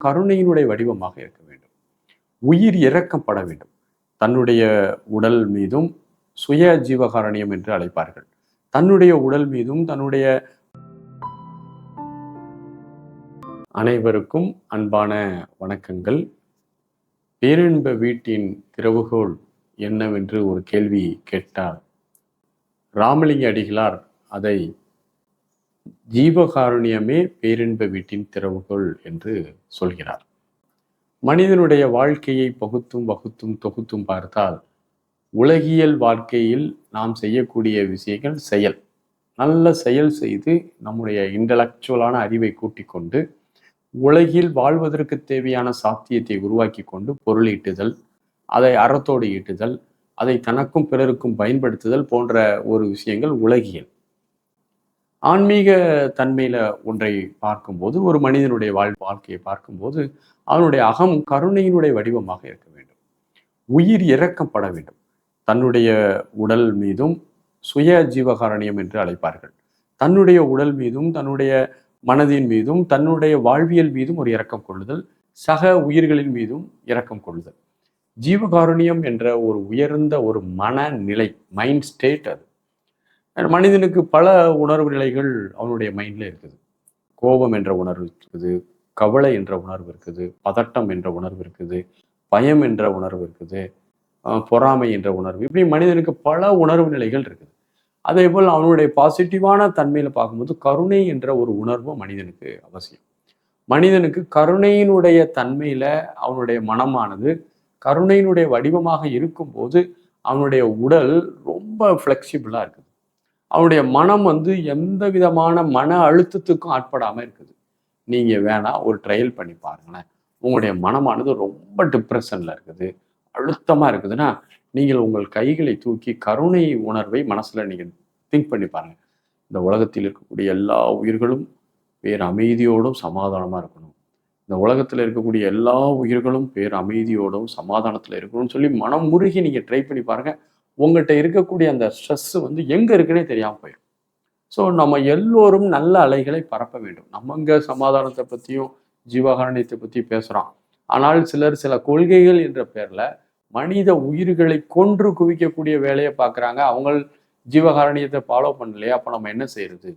கருணையினுடைய வடிவமாக இருக்க வேண்டும். உயிர் இரக்கப்பட வேண்டும். தன்னுடைய உடல் மீதும் சுய ஜீவகாரண்யம் என்று அழைப்பார்கள். தன்னுடைய உடல் மீதும் தன்னுடைய அனைவருக்கும் அன்பான வணக்கங்கள். பேரின்ப வீட்டின் திறவுகோல் என்னவென்று ஒரு கேள்வி கேட்டால் ராமலிங்க அடிகளார் அதை ஜீவகாருண்யமே பேரின்ப வீட்டின் திறவுகோல் என்று சொல்கிறார். மனிதனுடைய வாழ்க்கையை பகுத்தும் வகுத்தும் தொகுத்தும் பார்த்தால் உலகியல் வாழ்க்கையில் நாம் செய்யக்கூடிய விஷயங்கள் செயல். நல்ல செயல் செய்து நம்முடைய இன்டலெக்சுவலான அறிவை கூட்டிக் கொண்டு உலகில் வாழ்வதற்கு தேவையான சாத்தியத்தை உருவாக்கி கொண்டு பொருள் ஈட்டுதல், அதை அறத்தோடு ஈட்டுதல், அதை தனக்கும் பிறருக்கும் பயன்படுத்துதல் போன்ற ஒரு விஷயங்கள் உலகியல். ஆன்மீக தன்மையில ஒன்றை பார்க்கும்போது, ஒரு மனிதனுடைய வாழ்க்கையை பார்க்கும்போது அவனுடைய அகம் கருணையினுடைய வடிவமாக இருக்க வேண்டும். உயிர் இரக்கப்பட வேண்டும். தன்னுடைய உடல் மீதும் சுய ஜீவகாரண்யம் என்று அழைப்பார்கள். தன்னுடைய உடல் மீதும் தன்னுடைய மனதின் மீதும் தன்னுடைய வாழ்வியல் மீதும் ஒரு இரக்கம் கொள்ளுதல், சக உயிர்களின் மீதும் இரக்கம் கொள்ளுதல். ஜீவகாருண்யம் என்ற ஒரு உயர்ந்த ஒரு மனநிலை, மைண்ட் ஸ்டேட். அது மனிதனுக்கு பல உணர்வு நிலைகள் அவனுடைய மைண்ட்ல இருக்குது. கோபம் என்ற உணர்வு இருக்குது, கவலை என்ற உணர்வு இருக்குது, பதட்டம் என்ற உணர்வு இருக்குது, பயம் என்ற உணர்வு இருக்குது, பொறாமை என்ற உணர்வு, இப்படி மனிதனுக்கு பல உணர்வு நிலைகள் இருக்குது. அதே போல் அவனுடைய பாசிட்டிவான தன்மையில பார்க்கும்போது கருணை என்ற ஒரு உணர்வும் மனிதனுக்கு அவசியம். மனிதனுக்கு கருணையினுடைய தன்மையில அவனுடைய மனமானது கருணையினுடைய வடிவமாக இருக்கும்போது அவனுடைய உடல் ரொம்ப ஃப்ளெக்சிபிளா இருக்குது. அவனுடைய மனம் எந்த விதமான மன அழுத்தத்துக்கும் ஆட்படாம இருக்குது. நீங்க வேணா ஒரு ட்ரையல் பண்ணி பாருங்களேன். உங்களுடைய மனமானது ரொம்ப டிப்ரெஷன்ல இருக்குது, அழுத்தமா இருக்குதுன்னா நீங்கள் உங்கள் கைகளை தூக்கி கருணை உணர்வை மனசுல நீங்க திங்க் பண்ணி பாருங்க. இந்த உலகத்தில் இருக்கக்கூடிய எல்லா உயிர்களும் பேர் அமைதியோடும் சமாதானமா இருக்கணும். இந்த உலகத்துல இருக்கக்கூடிய எல்லா உயிர்களும் பேர் அமைதியோடும் சமாதானத்துல இருக்கணும்னு சொல்லி மனம் முருகி நீங்க ட்ரை பண்ணி பாருங்க. உங்கள்கிட்ட இருக்கக்கூடிய அந்த ஸ்ட்ரெஸ் எங்க இருக்குன்னே தெரியாம போயிடும். ஸோ நம்ம எல்லோரும் நல்ல அலைகளை பரப்ப வேண்டும். நம்ம இங்க சமாதானத்தை பத்தியும் ஜீவகாருண்யத்தை பத்தி பேசுறோம். ஆனால் சிலர் சில கொள்கைகள் என்ற பேர்ல மனித உயிர்களை கொன்று குவிக்கக்கூடிய வேலையை பார்க்குறாங்க. அவங்க ஜீவகாருண்யத்தை ஃபாலோ பண்ணலையா? அப்போ நம்ம என்ன செய்யறது?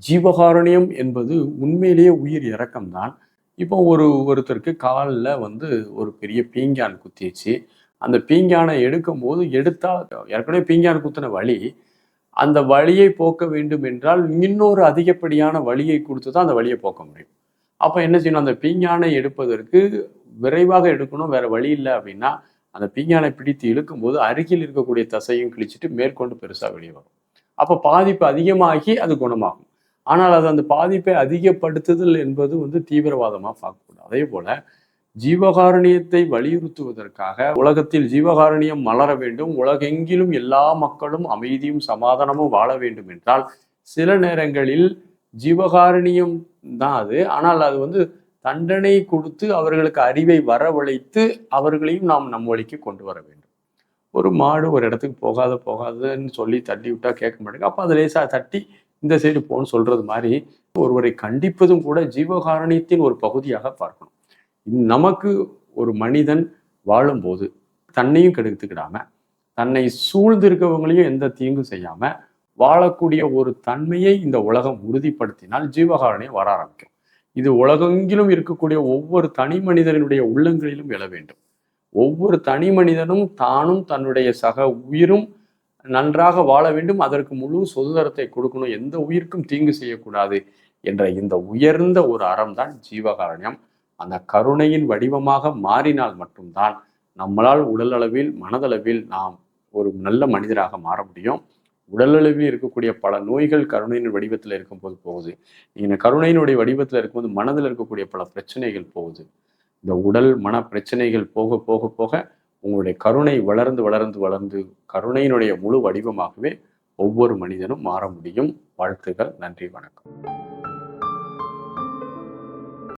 ஜீவகாருண்யம் என்பது உண்மையிலேயே உயிர் இரக்கம்தான். இப்போ ஒருத்தருக்கு காலில் ஒரு பெரிய பீங்கான் குத்திச்சு. அந்த பீங்கானை எடுக்கும் போது ஏற்கனவே பீங்கான் குத்தின வலி, அந்த வலியை போக்க வேண்டும் என்றால் இன்னொரு அதிகப்படியான வலியை கொடுத்து தான் அந்த வலியை போக்க முடியும். அப்போ என்ன செய்யணும்? அந்த பீங்கானை எடுப்பதற்கு விரைவாக எடுக்கணும், வேற வழி இல்லை அப்படின்னா அந்த பீங்கானை பிடித்து இழுக்கும்போது அருகில் இருக்கக்கூடிய தசையும் கிழிச்சிட்டு மேற்கொண்டு பெருசாக வெளியே வரும். அப்போ பாதிப்பு அதிகமாகி அது குணமாகும். ஆனால் அது அந்த பாதிப்பை அதிகப்படுத்துதல் என்பது தீவிரவாதமாக பார்க்கக்கூடாது. அதே போல ஜீவகாருண்யத்தை வலியுறுத்துவதற்காக உலகத்தில் ஜீவகாருண்யம் மலர வேண்டும், உலகெங்கிலும் எல்லா மக்களும் அமைதியும் சமாதானமும் வாழ வேண்டும் என்றால் சில நேரங்களில் ஜீவகாருண்யம் தான் அது. ஆனால் அது தண்டனை கொடுத்து அவர்களுக்கு அறிவை வரவழைத்து அவர்களையும் நாம் நம் வழிக்கு கொண்டு வர வேண்டும். ஒரு மாடு ஒரு இடத்துக்கு போகாதுன்னு சொல்லி தட்டி விட்டா கேட்க மாட்டேங்க. அப்போ அதை லேசா தட்டி இந்த சைடு போன்னு சொல்றது மாதிரி ஒருவரை கண்டிப்பதும் கூட ஜீவகாருண்யத்தின் ஒரு பகுதியாக பார்க்கணும். நமக்கு ஒரு மனிதன் வாழும்போது தன்னையும் கெடுத்துக்கிடாம, தன்னை சூழ்ந்திருக்கவங்களையும் எந்த தீங்கும் செய்யாம வாழக்கூடிய ஒரு தன்மையை இந்த உலகம் உறுதிப்படுத்தினால் ஜீவகாருண்யம் வர ஆரம்பிக்கும். இது உலகெங்கிலும் இருக்கக்கூடிய ஒவ்வொரு தனி மனிதனுடைய உள்ளங்களிலும் எழ வேண்டும். ஒவ்வொரு தனி மனிதனும் தானும் தன்னுடைய சக உயிரும் நன்றாக வாழ வேண்டும், அதற்கு முழு சுதந்திரத்தை கொடுக்கணும், எந்த உயிருக்கும் தீங்கு செய்யக்கூடாது என்ற இந்த உயர்ந்த ஒரு அறம் தான் ஜீவகாருண்யம். அந்த கருணையின் வடிவமாக மாறினால் மட்டும்தான் நம்மளால் உடல் அளவில் மனதளவில் நாம் ஒரு நல்ல மனிதராக மாற முடியும். உடலளவில் இருக்கக்கூடிய பல நோய்கள் கருணையின் வடிவத்தில் இருக்கும்போது போகுது. இந்த கருணையினுடைய வடிவத்தில் இருக்கும்போது மனதில் இருக்கக்கூடிய பல பிரச்சனைகள் போகுது. இந்த உடல் மன பிரச்சனைகள் போக போக போக உங்களுடைய கருணை வளர்ந்து வளர்ந்து வளர்ந்து கருணையினுடைய முழு வடிவமாகவே ஒவ்வொரு மனிதனும் மாற முடியும். வாழ்த்துக்கள். நன்றி, வணக்கம்.